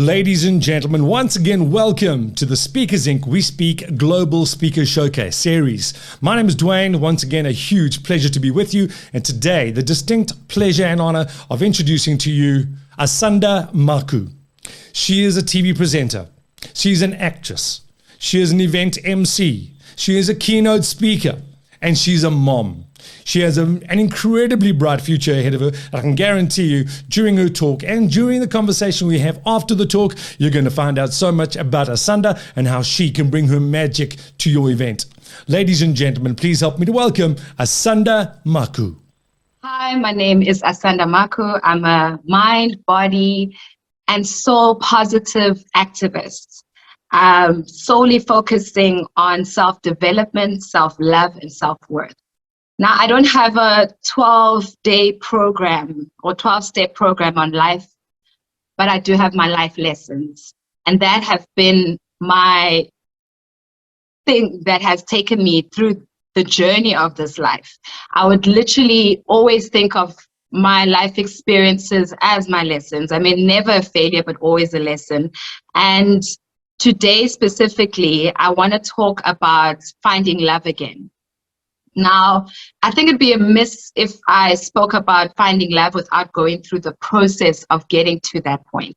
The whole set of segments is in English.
Ladies and gentlemen, once again, welcome to the Speakers Inc. We Speak Global Speaker Showcase series. My name is Dwayne. Once again, a huge pleasure to be with you. And today, the distinct pleasure and honor of introducing to you Asanda Maku. She is a TV presenter. She's an actress. She is an event MC. She is a keynote speaker. And she's a mom. She has an incredibly bright future ahead of her. I can guarantee you, during her talk and during the conversation we have after the talk, you're going to find out so much about Asanda and how she can bring her magic to your event. Ladies and gentlemen, please help me to welcome Asanda Maku. Hi, my name is Asanda Maku. I'm a mind, body, and soul positive activist. Solely focusing on self-development, self-love, and self-worth. Now, I don't have a 12-day program or 12-step program on life, but I do have my life lessons. And that have been my thing that has taken me through the journey of this life. I would literally always think of my life experiences as my lessons. I mean, never a failure, but always a lesson. And today specifically, I want to talk about finding love again. Now, I think it'd be amiss if I spoke about finding love without going through the process of getting to that point.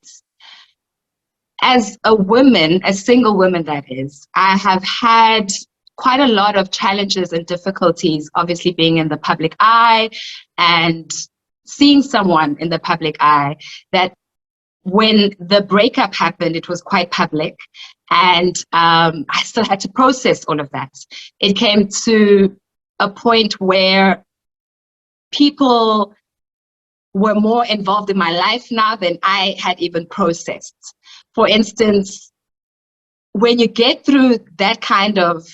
As a woman, a single woman that is, I have had quite a lot of challenges and difficulties, obviously being in the public eye and seeing someone in the public eye, that when the breakup happened, it was quite public. And I still had to process all of that. It came to a point where people were more involved in my life now than I had even processed. For instance, when you get through that kind of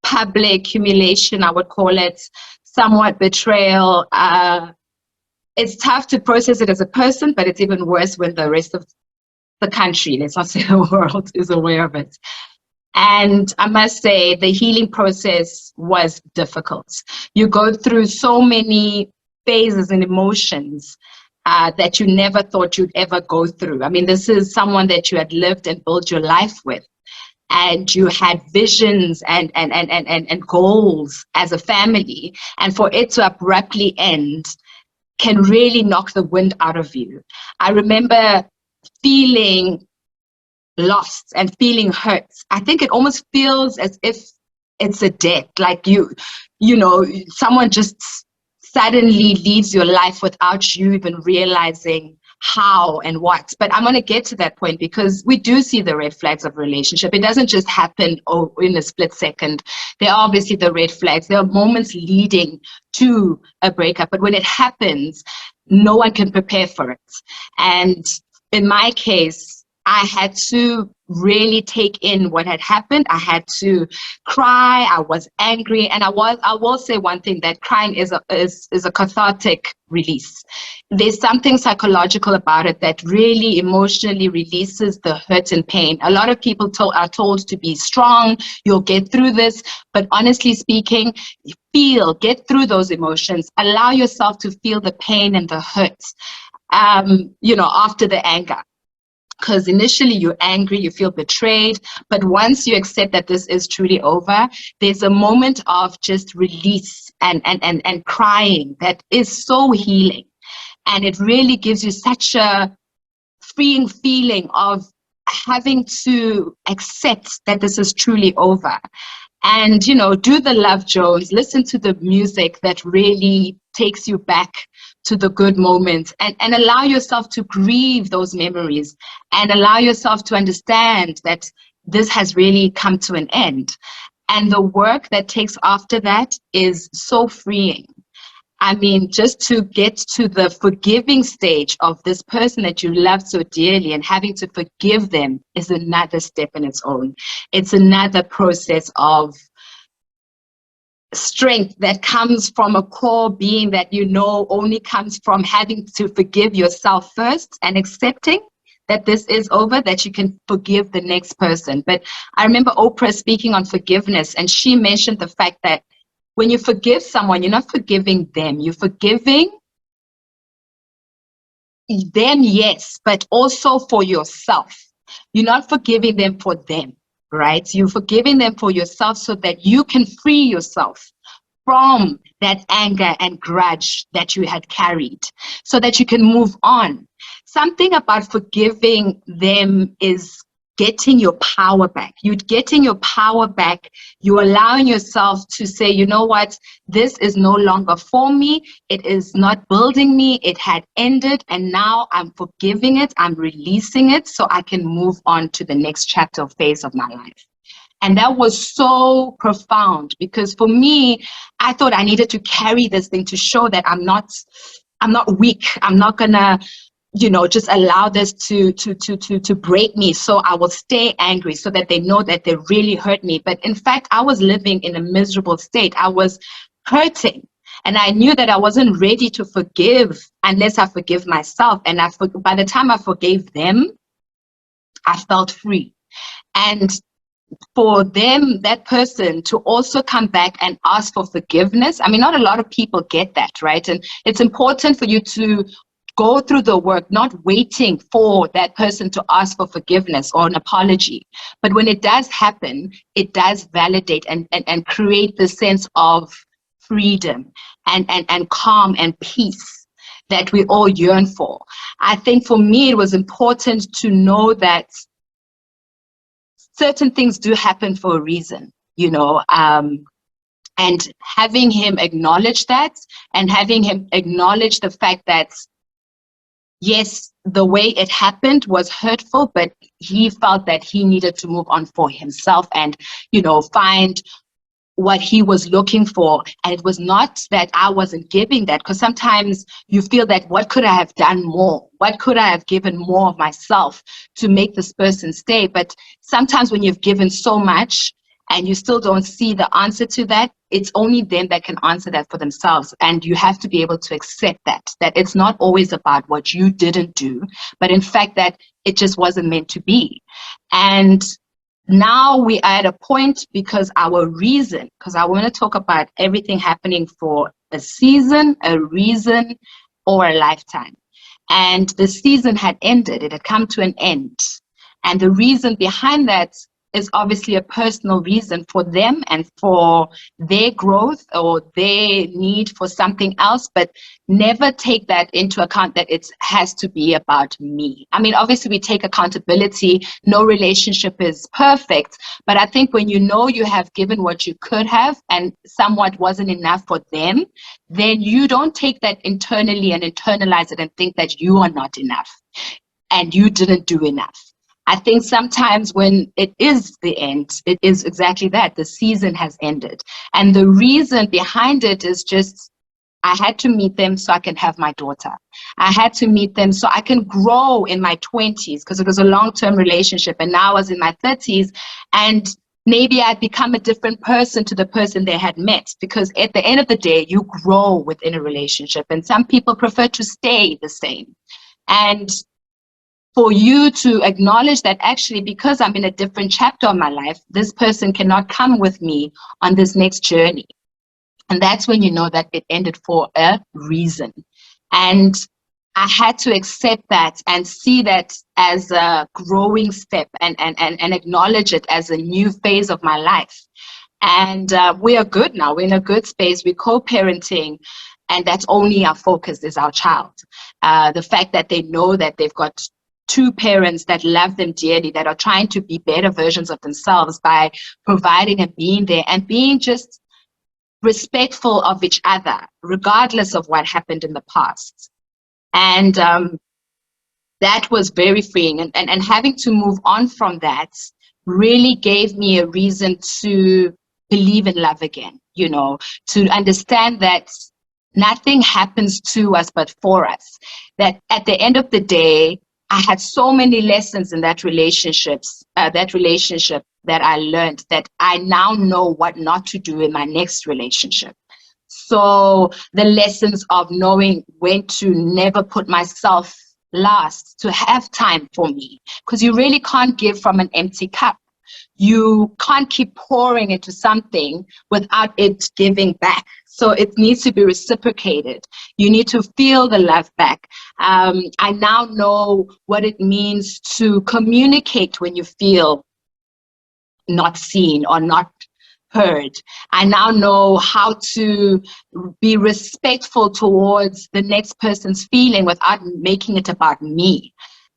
public humiliation, I would call it, somewhat betrayal, it's tough to process it as a person, but it's even worse when the rest of the country, let's not say the world, is aware of it. And I must say, the healing process was difficult. You go through so many phases and emotions that you never thought you'd ever go through. I mean, this is someone that you had lived and built your life with. And you had visions and goals as a family. And for it to abruptly end can really knock the wind out of you. I remember feeling lost and feeling hurt. I think it almost feels as if it's a death, like you know, someone just suddenly leaves your life without you even realizing how and what. But I'm going to get to that point because we do see the red flags of relationship. It doesn't just happen in a split second. There are obviously the red flags. There are moments leading to a breakup, but when it happens, no one can prepare for it. And in my case, I had to really take in what had happened. I had to cry. I was angry, and I will say one thing, that crying is a cathartic release. There's something psychological about it that really emotionally releases the hurt and pain. A lot of people are told to be strong. You'll get through this, but honestly speaking, get through those emotions. Allow yourself to feel the pain and the hurt. After the anger. Because initially you're angry, you feel betrayed, but once you accept that this is truly over, there's a moment of just release and crying that is so healing. And it really gives you such a freeing feeling of having to accept that this is truly over. And, do the Love Jones, listen to the music that really takes you back to the good moments, and allow yourself to grieve those memories and allow yourself to understand that this has really come to an end. And the work that takes after that is so freeing. I mean, just to get to the forgiving stage of this person that you love so dearly and having to forgive them is another step in its own. It's another process of strength that comes from a core being that only comes from having to forgive yourself first and accepting that this is over, that you can forgive the next person. But I remember Oprah speaking on forgiveness, and she mentioned the fact that when you forgive someone, you're not forgiving them, you're forgiving them, yes, but also for yourself. You're not forgiving them for them, right? You're forgiving them for yourself so that you can free yourself from that anger and grudge that you had carried so that you can move on. Something about forgiving them is getting your power back. You're getting your power back. You're allowing yourself to say, you know what, this is no longer for me. It is not building me. It had ended. And now I'm forgiving it. I'm releasing it so I can move on to the next chapter or phase of my life. And that was so profound because for me, I thought I needed to carry this thing to show that I'm not weak. I'm not gonna, just allow this to break me. So I will stay angry so that they know that they really hurt me. But in fact, I was living in a miserable state. I was hurting. And I knew that I wasn't ready to forgive unless I forgive myself. And by the time I forgave them, I felt free. And for them, that person to also come back and ask for forgiveness. I mean, not a lot of people get that, right? And it's important for you to go through the work, not waiting for that person to ask for forgiveness or an apology. But when it does happen, it does validate and create the sense of freedom and calm and peace that we all yearn for. I think for me, it was important to know that certain things do happen for a reason, and having him acknowledge that and having him acknowledge the fact that, yes, the way it happened was hurtful, but he felt that he needed to move on for himself and, find what he was looking for. And it was not that I wasn't giving that, because sometimes you feel that, what could I have done more? What could I have given more of myself to make this person stay? But sometimes when you've given so much and you still don't see the answer to that, it's only them that can answer that for themselves. And you have to be able to accept that it's not always about what you didn't do, but in fact that it just wasn't meant to be. And now we are at a point, because I want to talk about everything happening for a season, a reason, or a lifetime. And the season had ended. It had come to an end. And the reason behind that is obviously a personal reason for them and for their growth or their need for something else, but never take that into account that it has to be about me. I mean, obviously we take accountability. No relationship is perfect, but I think when you know you have given what you could have and somewhat wasn't enough for them, then you don't take that internally and internalize it and think that you are not enough and you didn't do enough. I think sometimes when it is the end, it is exactly that. The season has ended. And the reason behind it is just, I had to meet them so I can have my daughter. I had to meet them so I can grow in my 20s, because it was a long-term relationship. And now I was in my 30s, and maybe I'd become a different person to the person they had met, because at the end of the day, you grow within a relationship. And some people prefer to stay the same. And for you to acknowledge that, actually, because I'm in a different chapter of my life, this person cannot come with me on this next journey. And that's when you know that it ended for a reason. And I had to accept that and see that as a growing step and acknowledge it as a new phase of my life. And we are good now. We're in a good space. We're co-parenting. And that's only our focus, is our child. The fact that they know that they've got two parents that love them dearly, that are trying to be better versions of themselves by providing and being there and being just respectful of each other, regardless of what happened in the past. And that was very freeing. And having to move on from that really gave me a reason to believe in love again, to understand that nothing happens to us but for us. That at the end of the day, I had so many lessons in that relationship that I learned, that I now know what not to do in my next relationship. So the lessons of knowing when to never put myself last, to have time for me, because you really can't give from an empty cup. You can't keep pouring into something without it giving back. So it needs to be reciprocated. You need to feel the love back. I now know what it means to communicate when you feel not seen or not heard. I now know how to be respectful towards the next person's feeling without making it about me.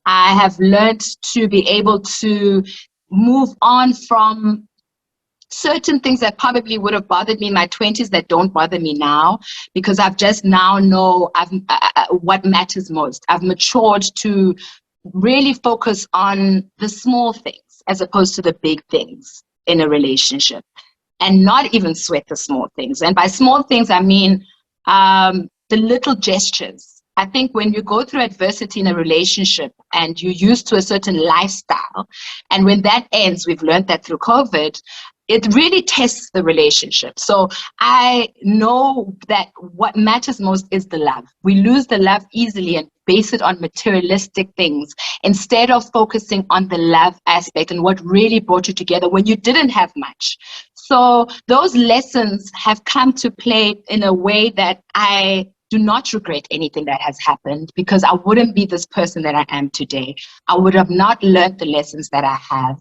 I have learned to be able to move on from certain things that probably would have bothered me in my 20s that don't bother me now, because I've just now know what matters most. I've matured to really focus on the small things as opposed to the big things in a relationship, and not even sweat the small things. And by small things, I mean the little gestures. I think when you go through adversity in a relationship and you're used to a certain lifestyle, and when that ends, we've learned that through COVID, it really tests the relationship. So I know that what matters most is the love. We lose the love easily and base it on materialistic things instead of focusing on the love aspect and what really brought you together when you didn't have much. So those lessons have come to play in a way that I do not regret anything that has happened, because I wouldn't be this person that I am today. I would have not learned the lessons that I have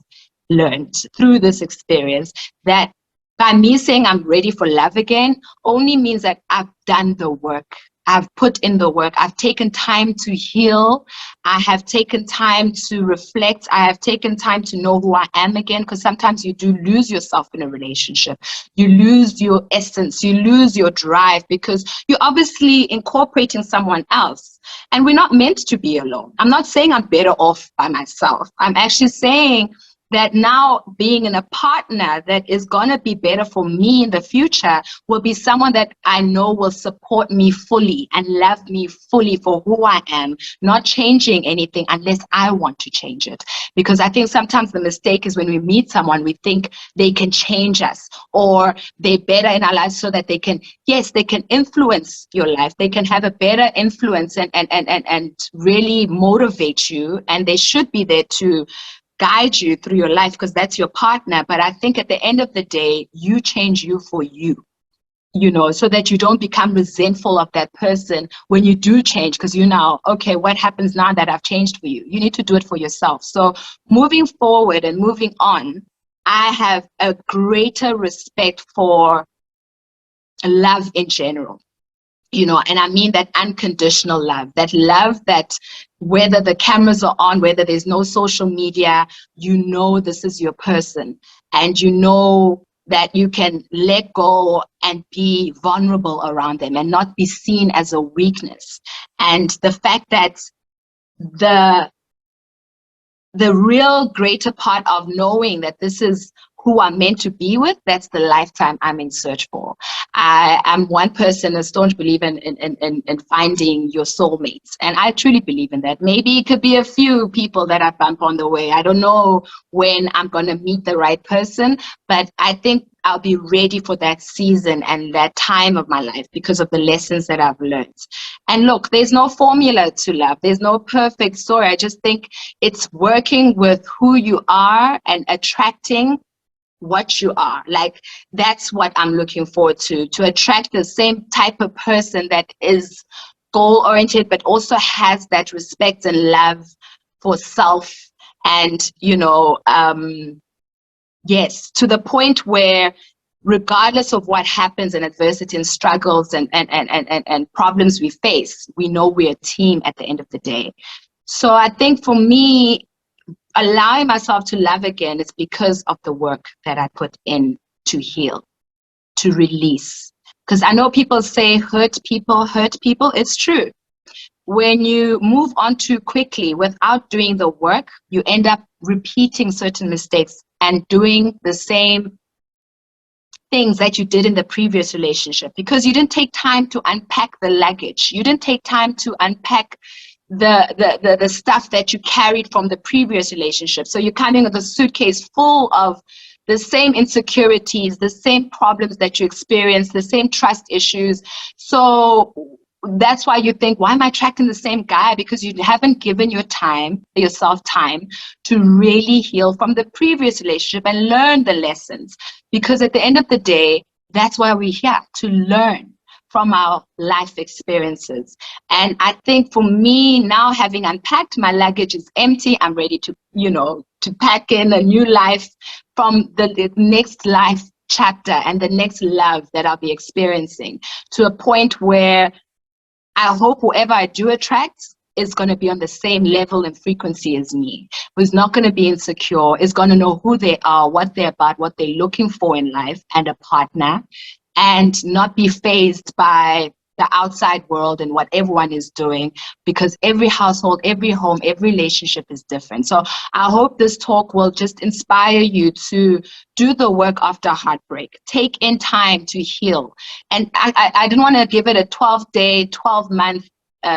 learned through this experience. That by me saying I'm ready for love again only means that I've done the work. I've put in the work. I've taken time to heal. I have taken time to reflect. I have taken time to know who I am again, because sometimes you do lose yourself in a relationship. You lose your essence. You lose your drive because you're obviously incorporating someone else. And we're not meant to be alone. I'm not saying I'm better off by myself. I'm actually saying that now being in a partner that is going to be better for me in the future will be someone that I know will support me fully and love me fully for who I am, not changing anything unless I want to change it. Because I think sometimes the mistake is when we meet someone, we think they can change us or they're better in our lives so that they can, yes, they can influence your life. They can have a better influence and really motivate you, and they should be there to guide you through your life because that's your partner. But I think at the end of the day, you change you for you, you know, so that you don't become resentful of that person when you do change, because you know, okay, what happens now that I've changed for you? You need to do it for yourself. So moving forward and moving on, I have a greater respect for love in general. You know, and I mean that unconditional love, that whether the cameras are on, whether there's no social media, you know this is your person, and you know that you can let go and be vulnerable around them and not be seen as a weakness. And the fact that the real greater part of knowing that this is who I'm meant to be with, that's the lifetime I'm in search for. I am one person, a staunch believer in finding your soulmates. And I truly believe in that. Maybe it could be a few people that I bump on the way. I don't know when I'm going to meet the right person, but I think I'll be ready for that season and that time of my life because of the lessons that I've learned. And look, there's no formula to love. There's no perfect story. I just think it's working with who you are and attracting what you are. Like, that's what I'm looking forward to attract the same type of person that is goal oriented, but also has that respect and love for self. And, you know, yes, to the point where regardless of what happens in adversity and struggles and problems we face, we know we're a team at the end of the day. So I think for me, allowing myself to love again is because of the work that I put in to heal, to release. Because I know people say hurt people. It's true. When you move on too quickly without doing the work, you end up repeating certain mistakes and doing the same things that you did in the previous relationship because you didn't take time to unpack the luggage. You didn't take time to unpack the stuff that you carried from the previous relationship. So you're coming with a suitcase full of the same insecurities, the same problems that you experienced, the same trust issues. So that's why you think, why am I attracting the same guy? Because you haven't given yourself time to really heal from the previous relationship and learn the lessons. Because at the end of the day, that's why we're here, to learn from our life experiences. And I think for me now, having unpacked, my luggage is empty. I'm ready to, to pack in a new life from the next life chapter and the next love that I'll be experiencing, to a point where I hope whoever I do attract is going to be on the same level and frequency as me, who's not going to be insecure, is going to know who they are, what they're about, what they're looking for in life and a partner, and not be fazed by the outside world and what everyone is doing, because every household, every home, every relationship is different. So I hope this talk will just inspire you to do the work after heartbreak. Take in time to heal. And I didn't want to give it a 12-day, 12-month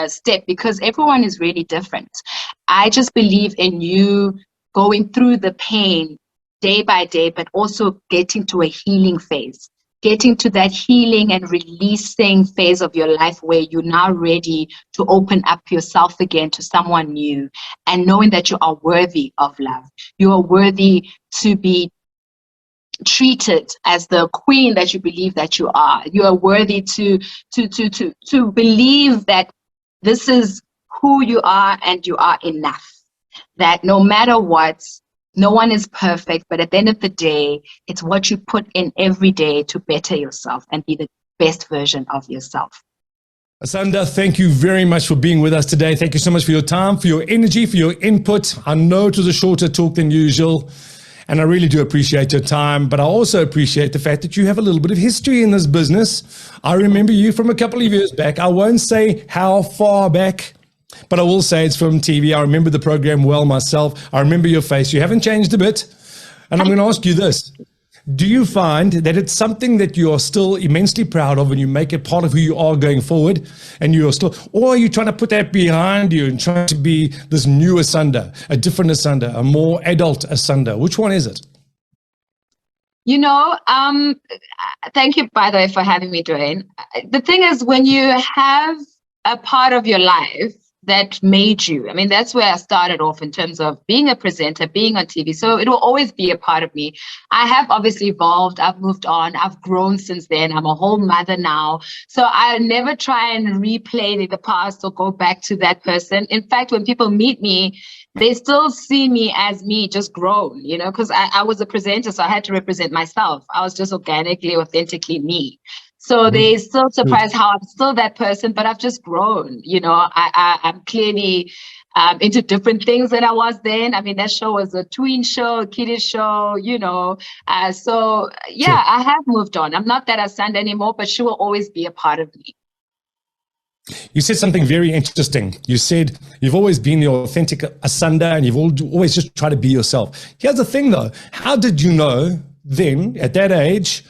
step, because everyone is really different. I just believe in you going through the pain day by day, but also getting to a healing phase. Getting to that healing and releasing phase of your life where you're now ready to open up yourself again to someone new, and knowing that you are worthy of love. You are worthy to be treated as the queen that you believe that you are. You are worthy to believe that this is who you are and you are enough. That no matter what, no one is perfect, but at the end of the day, it's what you put in every day to better yourself and be the best version of yourself. Asanda, thank you very much for being with us today. Thank you so much for your time, for your energy, for your input. I know it was a shorter talk than usual, and I really do appreciate your time, but I also appreciate the fact that you have a little bit of history in this business. I remember you from a couple of years back. I won't say how far back, but I will say it's from TV. I remember the program well myself. I remember your face. You haven't changed a bit. And I'm going to ask you this. Do you find that it's something that you are still immensely proud of and you make it part of who you are going forward, and you are still, or are you trying to put that behind you and trying to be this new Asanda, a different Asanda, a more adult Asanda? Which one is it? Thank you, by the way, for having me, Dwayne. The thing is, when you have a part of your life that made you, I mean, that's where I started off in terms of being a presenter, being on TV. So it will always be a part of me. I have obviously evolved. I've moved on. I've grown since then. I'm a whole mother now. So I never try and replay the past or go back to that person. In fact, when people meet me, they still see me as me, just grown, because I was a presenter, so I had to represent myself. I was just organically, authentically me. So they still surprised how I'm still that person, but I've just grown. I'm clearly into different things than I was then. I mean, that show was a tween show, a kiddies show, I have moved on. I'm not that Asanda anymore, but she will always be a part of me. You said something very interesting. You said you've always been the authentic Asanda and you've always just tried to be yourself. Here's the thing though. How did you know then, at that age,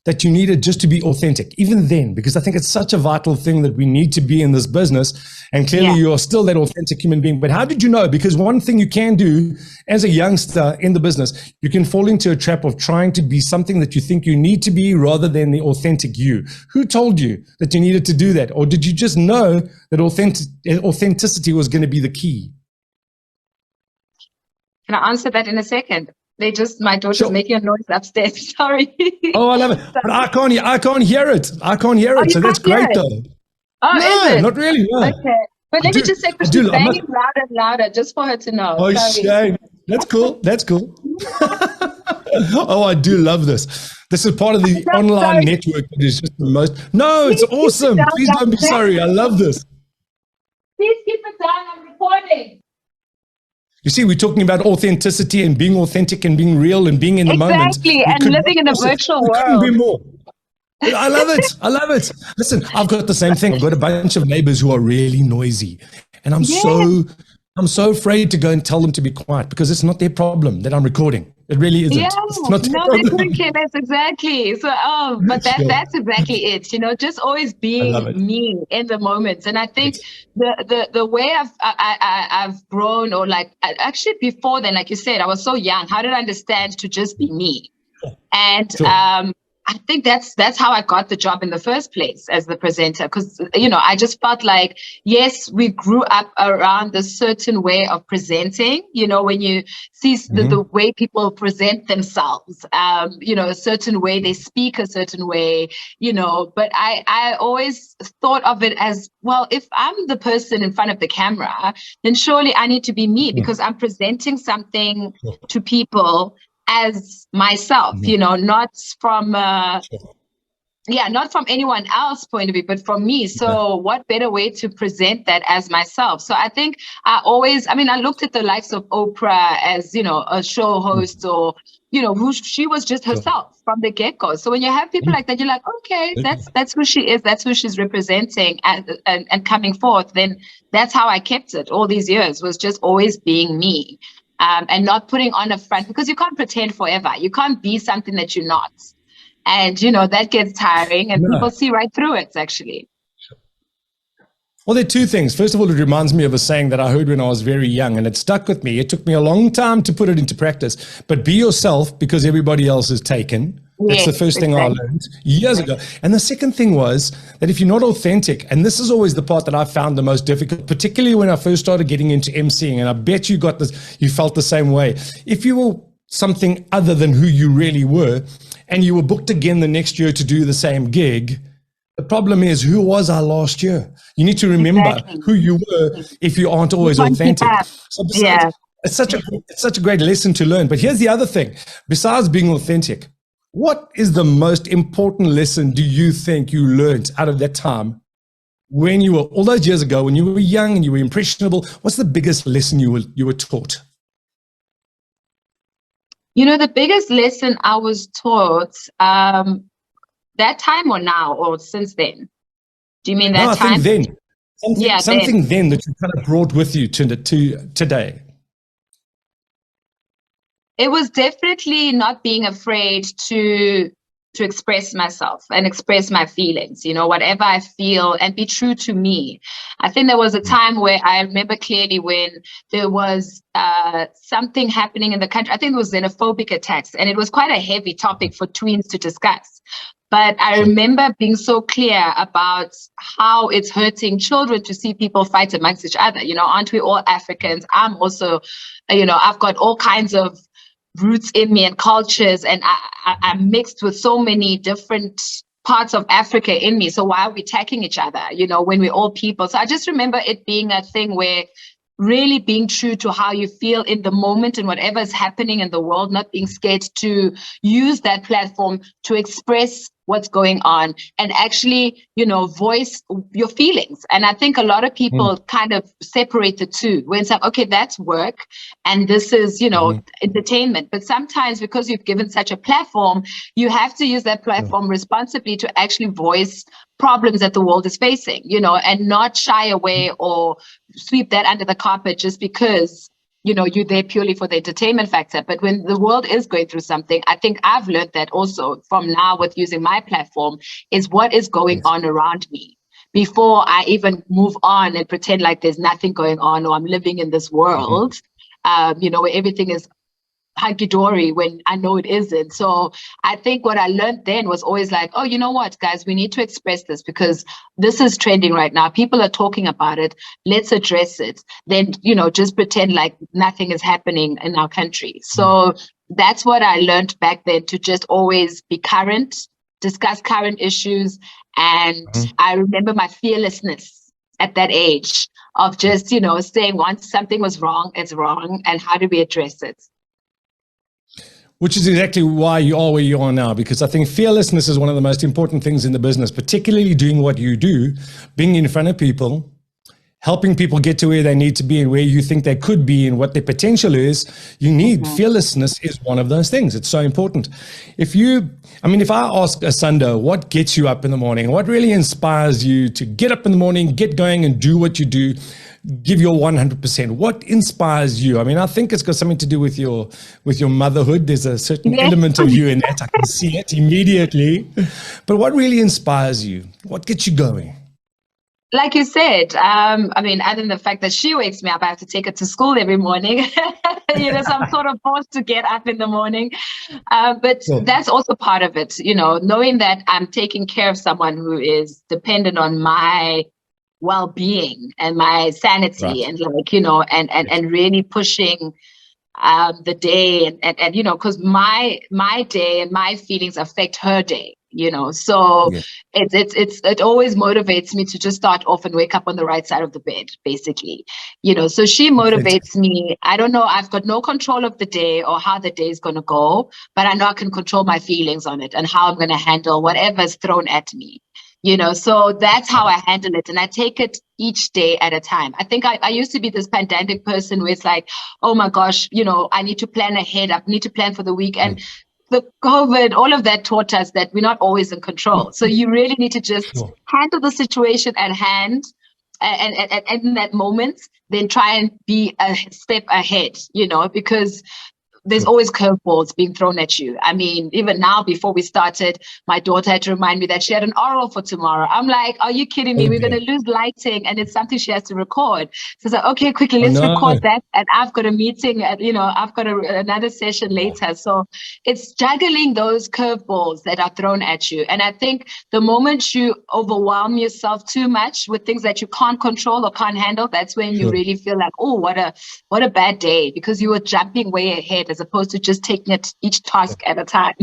that you needed just to be authentic, even then? Because I think it's such a vital thing that we need to be in this business. And clearly you are still that authentic human being. But how did you know? Because one thing you can do as a youngster in the business, you can fall into a trap of trying to be something that you think you need to be rather than the authentic you. Who told you that you needed to do that? Or did you just know that authenticity was going to be the key? Can I answer that in a second? My daughter's making a noise upstairs. Sorry. Oh, I love it. But I can't hear it. I can't hear it. So that's great though. Oh, no, is it? Not really. No. Okay. But let me just say, because she's banging louder and louder, just for her to know. Oh, shame. That's cool. That's cool. Oh, I do love this. This is part of the online network that is just the most. No, it's awesome. Please don't be sorry. I love this. Please keep it down. I'm recording. You see, we're talking about authenticity and being authentic and being real and being in the moment. Exactly, and living in a virtual world. Couldn't be more. I love it. I love it. Listen, I've got the same thing. I've got a bunch of neighbors who are really noisy, and I'm so afraid to go and tell them to be quiet, because it's not their problem that I'm recording. It really isn't. Yeah, it's not their problem. They couldn't care less, exactly. So, but that's exactly it. Just always being me in the moments. And I think the way I've grown, or actually before then, like you said, I was so young. How did I understand to just be me? And I think that's how I got the job in the first place as the presenter, because I just felt like, yes, we grew up around a certain way of presenting. When you see the way people present themselves, a certain way they speak, a certain way, But I always thought of it as, well, if I'm the person in front of the camera, then surely I need to be me, because I'm presenting something to people as myself, not from not from anyone else's point of view, but from me. So what better way to present that as myself? So I think I looked at the likes of Oprah as, a show host, or, who she was just herself from the get-go. So when you have people like that, you're like, okay, that's who she is. That's who she's representing and coming forth. Then that's how I kept it all these years, was just always being me. And not putting on a front, because you can't pretend forever. You can't be something that you're not. And, that gets tiring, and people see right through it, actually. Well, there are two things. First of all, it reminds me of a saying that I heard when I was very young, and it stuck with me. It took me a long time to put it into practice. But be yourself, because everybody else is taken. That's the first thing I learned years ago. And the second thing was that if you're not authentic, and this is always the part that I found the most difficult, particularly when I first started getting into emceeing, and I bet you felt the same way. If you were something other than who you really were, and you were booked again the next year to do the same gig, the problem is, who was I last year? You need to remember who you were if you aren't always authentic. So it's such a great lesson to learn. But here's the other thing. Besides being authentic, what is the most important lesson do you think you learned out of that time when you were, all those years ago, when you were young and you were impressionable? What's the biggest lesson you were taught? The biggest lesson I was taught, that time or now or since then? Do you mean that time? I think then. Something then that you kind of brought with you to today. It was definitely not being afraid to express myself and express my feelings, whatever I feel, and be true to me. I think there was a time where I remember clearly when there was something happening in the country. I think it was xenophobic attacks, and it was quite a heavy topic for tweens to discuss. But I remember being so clear about how it's hurting children to see people fight amongst each other. Aren't we all Africans? I'm also, I've got all kinds of roots in me and cultures, and I'm mixed with so many different parts of Africa in me. So why are we attacking each other, when we're all people? So I just remember it being a thing where really being true to how you feel in the moment and whatever is happening in the world, not being scared to use that platform to express what's going on and actually, voice your feelings. And I think a lot of people kind of separate the two when it's like, okay, that's work and this is, entertainment. But sometimes because you've given such a platform, you have to use that platform responsibly to actually voice problems that the world is facing, and not shy away or sweep that under the carpet just because you're there purely for the entertainment factor. But when the world is going through something, I think I've learned that also from now with using my platform is what is going on around me before I even move on and pretend like there's nothing going on or I'm living in this world, where everything is hunky-dory when I know it isn't. So I think what I learned then was always like, oh, you know what, guys, we need to express this because this is trending right now. People are talking about it. Let's address it. Then, just pretend like nothing is happening in our country. So that's what I learned back then, to just always be current, discuss current issues. And I remember my fearlessness at that age of just, saying once something was wrong, it's wrong. And how do we address it? Which is exactly why you are where you are now, because I think fearlessness is one of the most important things in the business, particularly doing what you do, being in front of people, helping people get to where they need to be and where you think they could be and what their potential is. You need fearlessness is one of those things. It's so important. If I ask Asanda, what gets you up in the morning? What really inspires you to get up in the morning, get going and do what you do? Give your 100%. What inspires you? I think it's got something to do with your motherhood. There's a certain element of you in that. I can see it immediately. But what really inspires you? What gets you going? like you said, I mean, other than the fact that she wakes me up, I have to take her to school every morning. So I'm sort of forced to get up in the morning. But Sure. that's also part of it, knowing that I'm taking care of someone who is dependent on my well-being and my sanity, Right. and and really pushing the day, and because my day and my feelings affect her day, so Yeah. it always motivates me to just start off and wake up on the right side of the bed, basically. So she Fantastic. motivates me. I don't know, I've got no control of the day or how the day is going to go, but I know I can control my feelings on it and how I'm going to handle whatever's thrown at me. So that's how I handle it. And I take it each day at a time. I think I used to be this pedantic person where it's like, oh my gosh, I need to plan ahead. I need to plan for the week. And Mm. the COVID, all of that taught us that we're not always in control. So you really need to just Sure. handle the situation at hand, and in that moment, then try and be a step ahead, because there's Sure. always curveballs being thrown at you. I mean, even now, before we started, my daughter had to remind me that she had an oral for tomorrow. I'm like, are you kidding me? Oh We're going dear. to lose lighting, and it's something she has to record. So it's like, okay, quickly, Oh let's record no. that. And I've got a meeting, I've got another session Yeah. later. So it's juggling those curveballs that are thrown at you. And I think the moment you overwhelm yourself too much with things that you can't control or can't handle, that's when you Sure. really feel like, oh, what a bad day, because you were jumping way ahead as opposed to just taking it each task at a time.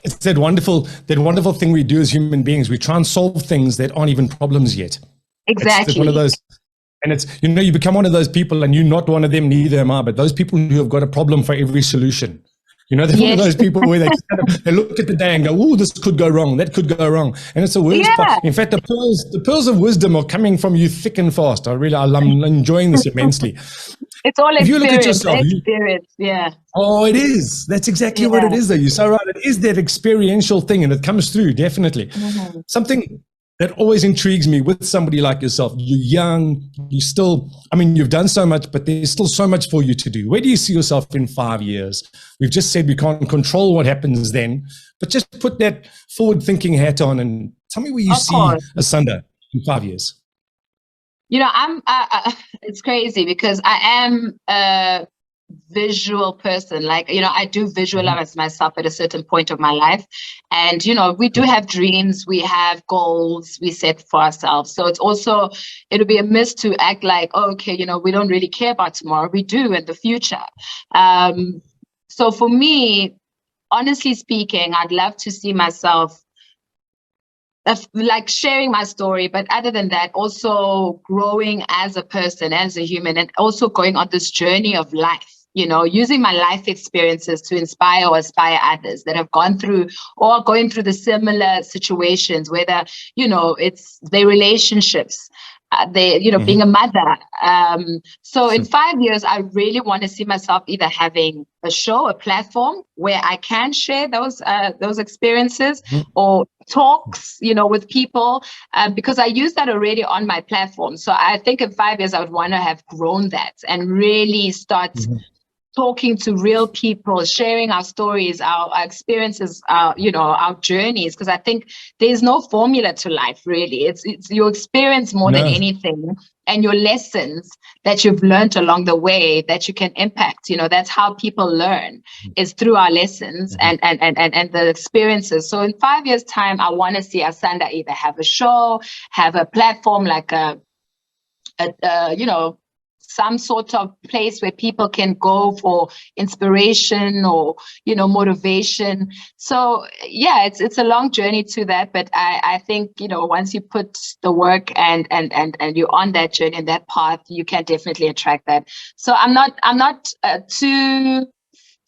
It's that wonderful thing we do as human beings. We try and solve things that aren't even problems yet. It's one of Exactly. those, and it's, you become one of those people, and you're not one of them, neither am I, but those people who have got a problem for every solution. They're one of Yes. those people where they look at the day and go, "Oh, this could go wrong. That could go wrong." And it's the worst part. Yeah. In fact, the pearls of wisdom are coming from you thick and fast. I'm enjoying this immensely. It's all If you look at experience. yourself, Experience. Yeah. oh, it is. That's exactly what it Yeah. is, though. You're so right. It is that experiential thing, and it comes through, definitely. Mhm. Something that always intrigues me with somebody like yourself. You're young, you've done so much, but there's still so much for you to do. Where do you see yourself in 5 years? We've just said we can't control what happens then, but just put that forward thinking hat on and tell me where you Of see course. Asanda in 5 years. It's crazy because I am a visual person. Like, I do Mhm. visualize myself at a certain point of my life. And, we do Sure. have dreams, we have goals we set for ourselves. So it'll be a miss to act like, oh, okay, we don't really care about tomorrow. We do in the future. So for me, honestly speaking, I'd love to see myself like sharing my story, but other than that, also growing as a person, as a human, and also going on this journey of life, using my life experiences to inspire or aspire others that have gone through or are going through the similar situations, whether, it's their relationships, being Mhm. a mother. So in Sure. 5 years, I really want to see myself either having a show, a platform where I can share those experiences, Mhm. or talks, with people, because I use that already on my platform. So I think in 5 years, I would want to have grown that and really start Mhm. talking to real people, sharing our stories, our experiences, our journeys. Because I think there's no formula to life, really. It's your experience more than No. anything, and your lessons that you've learned along the way that you can impact. That's how people learn, is through our lessons Mhm. and the experiences. So in 5 years' time, I want to see Asanda either have a show, have a platform like some sort of place where people can go for inspiration or motivation. So yeah, it's a long journey to that, but I think once you put the work and you're on that journey and that path, you can definitely attract that. So I'm not too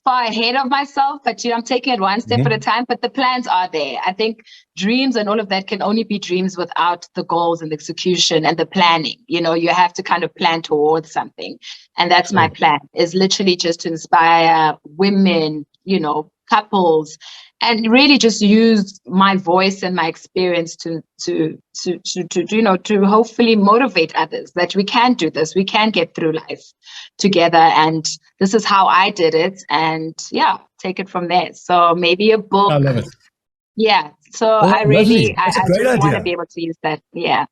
far ahead of myself, but I'm taking it one step at a Mhm. time. But the plans are there. I think dreams and all of that can only be dreams without the goals and the execution and the planning. You have to kind of plan towards something. And that's my Sure. plan, is literally just to inspire women, couples, and really just use my voice and my experience to hopefully motivate others that we can do this, we can get through life together, and this is how I did it, and yeah, take it from there. So maybe a I book. love it. Yeah. So Oh, I lovely. really, I, That's a I great just want to idea. be able to use that. Yeah.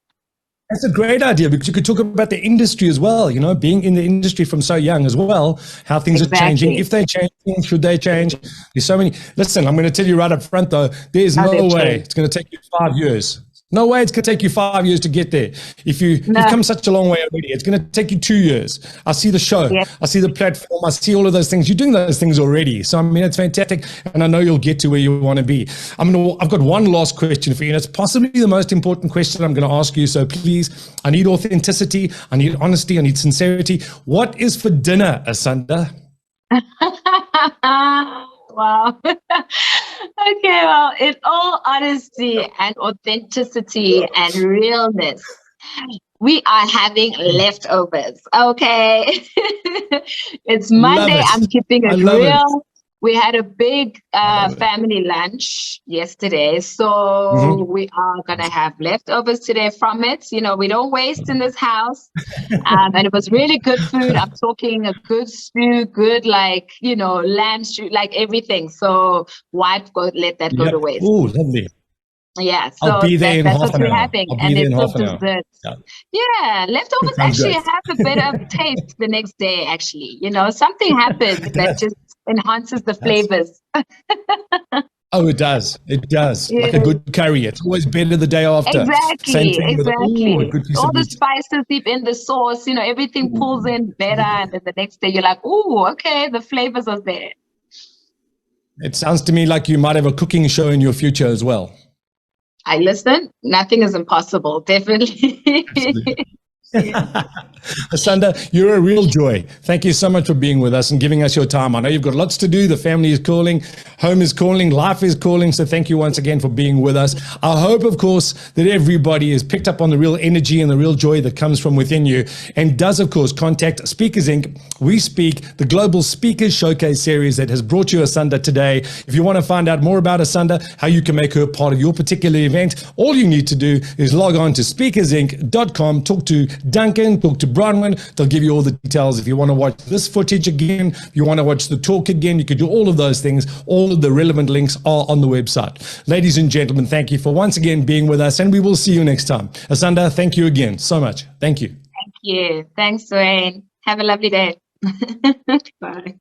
That's a great idea because you could talk about the industry as well, being in the industry from so young as well, how things are changing. Exactly. If they change, should they change? There's so many. Listen, I'm going to tell you right up front, though, there's How no they've way changed. it's going to take you 5 years. No way it's going to take you 5 years to get there. You've No, come such a long way already. It's going to take you 2 years. I see the show. yeah, I see the platform. I see all of those things. You're doing those things already. So, I mean, it's fantastic. And I know you'll get to where you want to be. I've got one last question for you. And it's possibly the most important question I'm going to ask you. So please, I need authenticity. I need honesty. I need sincerity. What is for dinner, Asanda? wow. Okay, well, in all honesty and authenticity and realness, we are having leftovers. Okay. It's Love Monday. it. I'm keeping I it love it. real. We had a big I love it. family lunch yesterday. Mhm. So we are going to have leftovers today from it. We don't waste in this house. And it was really good food. I'm talking a good stew, good, like, lamb stew, like everything. So why let that go Yeah. to waste? Oh, lovely. Yeah, I'll so be there in that's half what an we're hour. having. I'll be And there there's in still half an hour. desserts. Yeah. Yeah, leftovers Sounds actually great. have a better taste the next day, actually. Something happens It that does. just enhances the It does. flavors. Oh, it does. It does. Like a Yeah, good curry. It's always better the day after. Same exactly, thing with a exactly. good piece All of the meat. spices deep in the sauce, everything pulls Ooh. in better. And then the next day you're like, oh, okay, the flavors are there. It sounds to me like you might have a cooking show in your future as well. I listen, nothing is impossible, definitely. Absolutely. Yeah. Asanda, you're a real joy. Thank you so much for being with us and giving us your time. I know you've got lots to do. The family is calling, home is calling, life is calling. So thank you once again for being with us. I hope, of course, that everybody has picked up on the real energy and the real joy that comes from within you and does, of course, contact Speakers Inc. We Speak, the Global Speakers Showcase series that has brought you Asanda today. If you want to find out more about Asanda, how you can make her part of your particular event, all you need to do is log on to speakersinc.com, talk to Duncan, talk to Bronwyn. They'll give you all the details. If you want to watch this footage again, if you want to watch the talk again, you can do all of those things. All of the relevant links are on the website. Ladies and gentlemen, thank you for once again being with us, and we will see you next time. Asanda, thank you again so much. Thank you. Thank you. Thanks, Wayne. Have a lovely day. Bye.